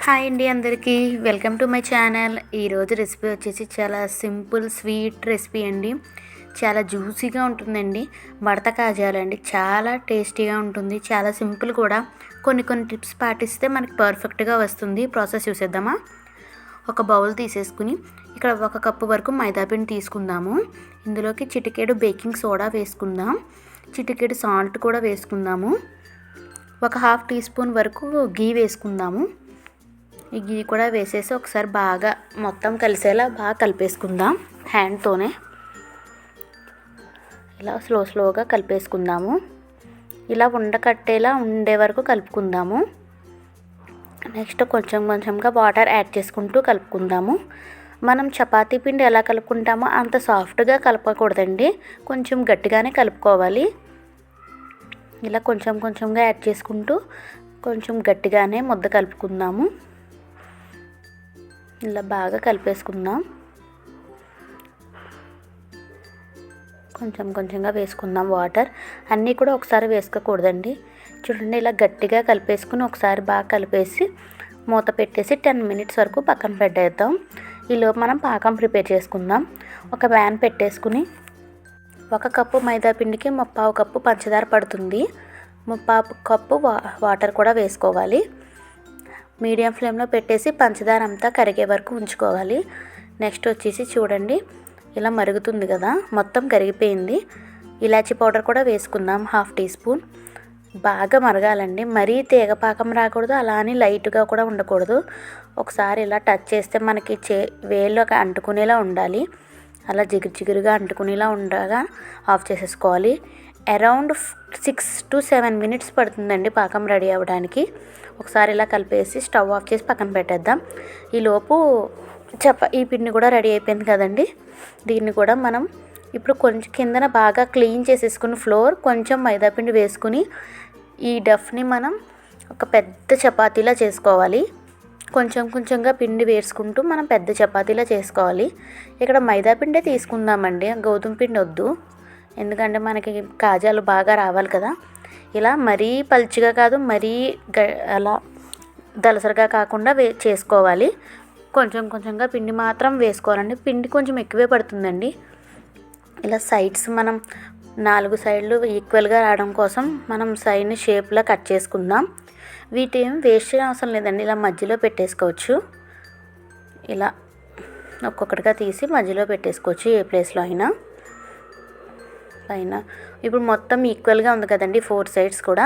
Hi అండి అందరికీ welcome to my channel. ఈరోజు రెసిపీ వచ్చేసి చాలా సింపుల్ స్వీట్ రెసిపీ అండి. చాలా జ్యూసీగా ఉంటుందండి. మడత కాజాలండి, చాలా టేస్టీగా ఉంటుంది, చాలా సింపుల్ కూడా. కొన్ని టిప్స్ పాటిస్తే మనకి పర్ఫెక్ట్గా వస్తుంది. ప్రాసెస్ చూసేద్దామా? ఒక బౌల్ తీసేసుకుని ఇక్కడ 1 కప్పు వరకు మైదాపిండి తీసుకుందాము. ఇందులోకి చిటికెడు బేకింగ్ సోడా వేసుకుందాం, చిటికెడు సాల్ట్ కూడా వేసుకుందాము, ఒక 1/2 టీ స్పూన్ వరకు గీ వేసుకుందాము. ఈ గీ కూడా వేసేసి ఒకసారి బాగా మొత్తం కలిసేలా బాగా కలిపేసుకుందాం. హ్యాండ్తోనే ఇలా స్లోగా కలిపేసుకుందాము. ఇలా ఉండకట్టేలా ఉండే వరకు కలుపుకుందాము. నెక్స్ట్ కొంచెంగా వాటర్ యాడ్ చేసుకుంటూ కలుపుకుందాము. మనం చపాతీ పిండి ఎలా కలుపుకుంటామో అంత సాఫ్ట్గా కలపకూడదండి, కొంచెం గట్టిగానే కలుపుకోవాలి. ఇలా కొంచెంగా యాడ్ చేసుకుంటూ కొంచెం గట్టిగానే ముద్ద కలుపుకుందాము. ఇలా బాగా కలిపేసుకుందాం. కొంచెంగా వేసుకుందాం వాటర్. అన్నీ కూడా ఒకసారి వేసుకోకూడదండి. చూడండి, ఇలా గట్టిగా కలిపేసుకుని ఒకసారి బాగా కలిపేసి మూత పెట్టేసి 10 మినిట్స్ వరకు పక్కన పెట్టేద్దాం. ఈలోపు మనం పాకం ప్రిపేర్ చేసుకుందాం. ఒక ప్యాన్ పెట్టేసుకుని 1 కప్పు మైదా పిండికి 3/4 కప్పు పంచదార పడుతుంది. 3/4 కప్పు వాటర్ కూడా వేసుకోవాలి. మీడియం ఫ్లేమ్లో పెట్టేసి పంచదార అంతా కరిగే వరకు ఉంచుకోవాలి. నెక్స్ట్ వచ్చేసి చూడండి, ఇలా మరుగుతుంది కదా, మొత్తం కరిగిపోయింది. ఇలాచీ పౌడర్ కూడా వేసుకుందాం, 1/2 టీ స్పూన్. బాగా మరగాలండి, మరీ తీగపాకం రాకూడదు, అలా అని లైట్గా కూడా ఉండకూడదు. ఒకసారి ఇలా టచ్ చేస్తే మనకి వేళ్ళకి అంటుకునేలా ఉండాలి. అలా జిగురుగా అంటుకునేలా ఉండగా ఆఫ్ చేసేసుకోవాలి. అరౌండ్ 6 to 7 మినిట్స్ పడుతుందండి పాకం రెడీ అవ్వడానికి. ఒకసారి ఇలా కలిపేసి స్టవ్ ఆఫ్ చేసి పక్కన పెట్టేద్దాం. ఈలోపు ఈ పిండి కూడా రెడీ అయిపోయింది కదండి. దీన్ని కూడా మనం ఇప్పుడు కొంచెం కిందన బాగా క్లీన్ చేసేసుకుని ఫ్లోర్ కొంచెం మైదాపిండి వేసుకుని ఈ డఫ్ని మనం ఒక పెద్ద చపాతీలా చేసుకోవాలి. కొంచెంగా పిండి వేసుకుంటూ మనం పెద్ద చపాతీలా చేసుకోవాలి. ఇక్కడ మైదాపిండే తీసుకుందామండి, గోధుమ పిండి వద్దు, ఎందుకంటే మనకి కాజాలు బాగా రావాలి కదా. ఇలా మరీ పల్చిగా కాదు, మరీ అలా దలసరిగా కాకుండా చేసుకోవాలి. కొంచెంగా పిండి మాత్రం వేసుకోవాలండి. పిండి కొంచెం ఎక్కువే పడుతుందండి. ఇలా సైడ్స్ మనం 4 సైడ్లు ఈక్వల్గా రావడం కోసం మనం సైడ్ని షేప్లో కట్ చేసుకుందాం. వీటేం వేస్ట్ చేయడం అవసరం లేదండి, ఇలా మధ్యలో పెట్టేసుకోవచ్చు. ఇలా ఒక్కొక్కటిగా తీసి మధ్యలో పెట్టేసుకోవచ్చు, ఏ ప్లేస్లో అయినా. పైన ఇప్పుడు మొత్తం ఈక్వల్గా ఉంది కదండి 4 సైడ్స్ కూడా.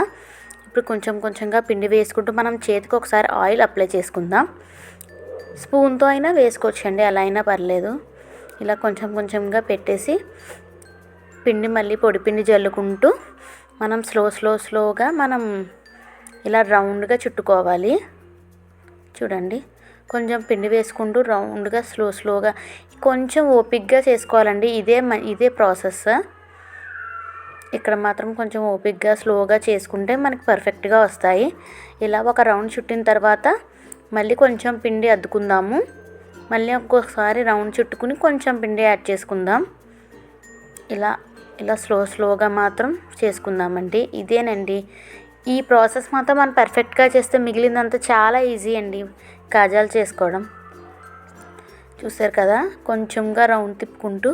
ఇప్పుడు కొంచెంగా పిండి వేసుకుంటూ మనం చేతికి ఒకసారి ఆయిల్ అప్లై చేసుకుందాం. స్పూన్తో అయినా వేసుకోవచ్చండి, అలా అయినా పర్లేదు. ఇలా కొంచెంగా పెట్టేసి పిండి మళ్ళీ పొడి పిండి జల్లుకుంటూ మనం స్లోగా మనం ఇలా రౌండ్గా చుట్టుకోవాలి. చూడండి, కొంచెం పిండి వేసుకుంటూ రౌండ్గా స్లోగా కొంచెం ఓపిక్గా చేసుకోవాలండి. ఇదే ప్రాసెస్. ఇక్కడ మాత్రం కొంచెం ఓపిక్గా స్లోగా చేసుకుంటే మనకి పర్ఫెక్ట్గా వస్తాయి. ఇలా ఒక రౌండ్ చుట్టిన తర్వాత మళ్ళీ కొంచెం పిండి అద్దుకుందాము. మళ్ళీ ఒక్కొక్కసారి రౌండ్ చుట్టుకుని కొంచెం పిండి యాడ్ చేసుకుందాం. ఇలా స్లోగా మాత్రం చేసుకుందామండి. ఇదేనండి ఈ ప్రాసెస్ మాత్రం మనం పర్ఫెక్ట్గా చేస్తే మిగిలిందంతా చాలా ఈజీ అండి కాజాలు చేసుకోవడం. చూసారు కదా, కొంచెంగా రౌండ్ తిప్పుకుంటూ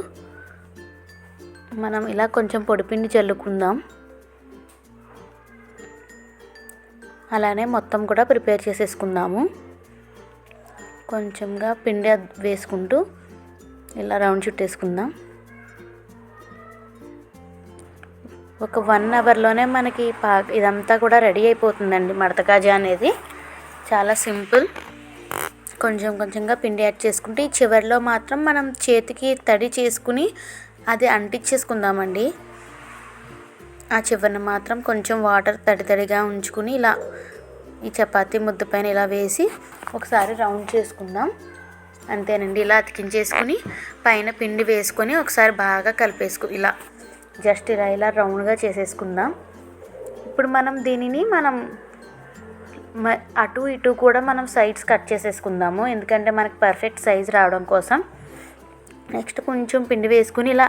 మనం ఇలా కొంచెం పొడిపిండి చల్లుకుందాం. అలానే మొత్తం కూడా ప్రిపేర్ చేసేసుకుందాము. కొంచెంగా పిండి వేసుకుంటూ ఇలా రౌండ్ చుట్టేసుకుందాం. ఒక 1 అవర్లోనే మనకి ఇదంతా కూడా రెడీ అయిపోతుందండి. మడత కాజా అనేది చాలా సింపుల్. కొంచెంగా పిండి యాడ్ చేసుకుంటే ఈ చివరిలో మాత్రం మనం చేతికి తడి చేసుకుని అది అంటించేసుకుందామండి. ఆ చివరిని మాత్రం కొంచెం వాటర్ తడిగా ఉంచుకుని ఇలా ఈ చపాతీ ముద్ద పైన ఇలా వేసి ఒకసారి రౌండ్ చేసుకుందాం. అంతేనండి, ఇలా అతికించేసుకుని పైన పిండి వేసుకొని ఒకసారి బాగా ఇలా జస్ట్ ఇలా రౌండ్గా చేసేసుకుందాం. ఇప్పుడు మనం దీనిని అటు ఇటు కూడా మనం సైడ్స్ కట్ చేసేసుకుందాము, ఎందుకంటే మనకి పర్ఫెక్ట్ సైజ్ రావడం కోసం. నెక్స్ట్ కొంచెం పిండి వేసుకుని ఇలా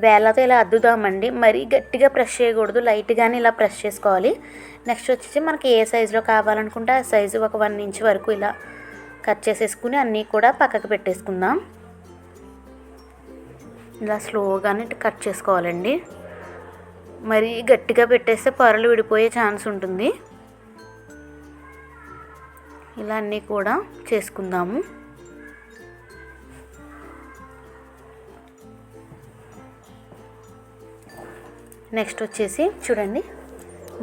వేళ్ళతో ఇలా అద్దుదామండి. మరీ గట్టిగా ప్రెస్ చేయకూడదు, లైట్గానే ఇలా ప్రెస్ చేసుకోవాలి. నెక్స్ట్ వచ్చేసి మనకి ఏ సైజులో కావాలనుకుంటే ఆ సైజు ఒక 1 ఇంచ్ వరకు ఇలా కట్ చేసేసుకుని అన్నీ కూడా పక్కకు పెట్టేసుకుందాం. ఇలా స్లోగానే కట్ చేసుకోవాలండి. మరి గట్టిగా పెట్టేస్తే పొరలు విడిపోయే ఛాన్స్ ఉంటుంది. ఇలా అన్నీ కూడా చేసుకుందాము. నెక్స్ట్ వచ్చేసి చూడండి,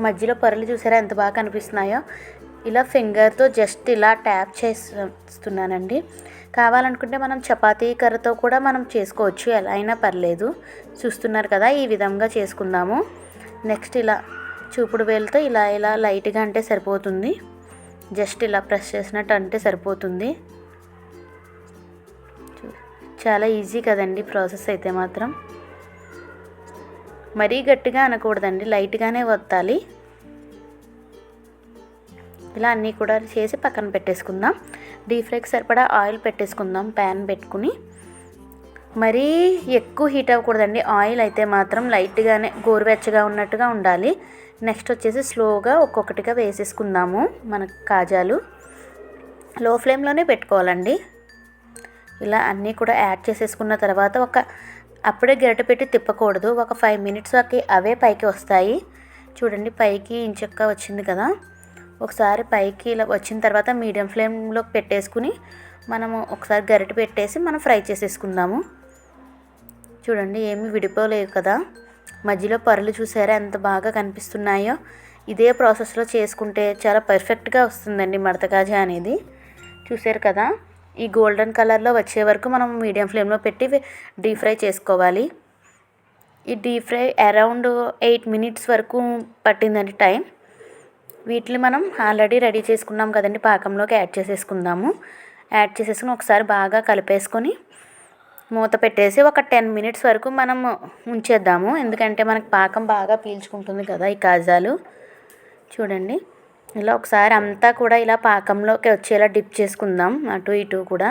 మధ్యలో పొరలు చూసారా ఎంత బాగా కనిపిస్తున్నాయో. ఇలా ఫింగర్తో జస్ట్ ఇలా ట్యాప్ చేస్తున్నానండి. కావాలనుకుంటే మనం చపాతీ కర్రతో కూడా మనం చేసుకోవచ్చు, ఎలా అయినా పర్లేదు. చూస్తున్నారు కదా, ఈ విధంగా చేసుకుందాము. నెక్స్ట్ ఇలా చూపుడు వేలుతో ఇలా ఇలా లైట్గా అంటే సరిపోతుంది. జస్ట్ ఇలా ప్రెస్ చేసినట్టు అంటే సరిపోతుంది. చాలా ఈజీ కదండి ప్రాసెస్ అయితే మాత్రం. మరీ గట్టిగా అనకూడదండి, లైట్గానే వత్తాలి. ఇలా అన్నీ కూడా చేసి పక్కన పెట్టేసుకుందాం. డీప్ ఫ్రైకి సరిపడా ఆయిల్ పెట్టేసుకుందాం. ప్యాన్ పెట్టుకుని మరీ ఎక్కువ హీట్ అవ్వకూడదండి. ఆయిల్ అయితే మాత్రం లైట్గానే గోరువెచ్చగా ఉన్నట్టుగా ఉండాలి. నెక్స్ట్ వచ్చేసి స్లోగా ఒక్కొక్కటిగా వేసేసుకుందాము మన కాజాలు. లో ఫ్లేమ్లోనే పెట్టుకోవాలండి. ఇలా అన్నీ కూడా యాడ్ చేసేసుకున్న తర్వాత అప్పుడే గరిటె పెట్టి తిప్పకూడదు. ఒక 5 మినిట్స్ వరకు అవే పైకి వస్తాయి. చూడండి, పైకి ఇంచక్క వచ్చింది కదా. ఒకసారి పైకి ఇలా వచ్చిన తర్వాత మీడియం ఫ్లేమ్లోకి పెట్టేసుకుని మనము ఒకసారి గరిటె పెట్టేసి మనం ఫ్రై చేసేసుకుందాము. చూడండి, ఏమీ విడిపోలేవు కదా. మధ్యలో పొరలు చూసారా ఎంత బాగా కనిపిస్తున్నాయో. ఇదే ప్రాసెస్లో చేసుకుంటే చాలా పర్ఫెక్ట్గా వస్తుందండి మడత కాజా అనేది. చూసారు కదా, ఈ గోల్డెన్ కలర్లో వచ్చే వరకు మనం మీడియం ఫ్లేమ్లో పెట్టి డీప్ ఫ్రై చేసుకోవాలి. ఈ డీప్ ఫ్రై అరౌండ్ 8 మినిట్స్ వరకు పట్టిందండి టైం. వీటిని మనం ఆల్రెడీ రెడీ చేసుకున్నాం కదండి, పాకంలోకి యాడ్ చేసేసుకుందాము. యాడ్ చేసేసుకుని ఒకసారి బాగా కలిపేసుకొని మూత పెట్టేసి ఒక 10 మినిట్స్ వరకు మనం ఉంచేద్దాము. ఎందుకంటే మనకు పాకం బాగా పీల్చుకుంటుంది కదా ఈ కాజాలు. చూడండి, ఇలా ఒకసారి అంతా కూడా ఇలా పాకంలోకి వచ్చేలా డిప్ చేసుకుందాం. అటు ఇటు కూడా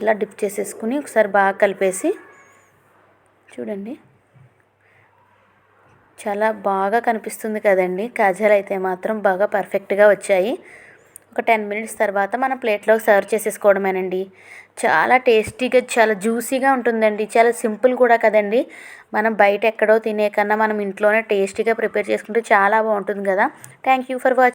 ఇలా డిప్ చేసేసుకుని ఒకసారి బాగా కలిపేసి చూడండి, చాలా బాగా కనిపిస్తుంది కదండి. కాజాలు అయితే మాత్రం బాగా పర్ఫెక్ట్గా వచ్చాయి. ఒక 10 మినిట్స్ తర్వాత మనం ప్లేట్లో సర్వ్ చేసేసుకోవడమేనండి. చాలా టేస్టీగా, చాలా జ్యూసీగా ఉంటుందండి. చాలా సింపుల్ కూడా కదండి. మనం బయట ఎక్కడో తినే కన్నా మనం ఇంట్లోనే టేస్టీగా ప్రిపేర్ చేసుకుంటే చాలా బాగుంటుంది కదా. Thank you for watching.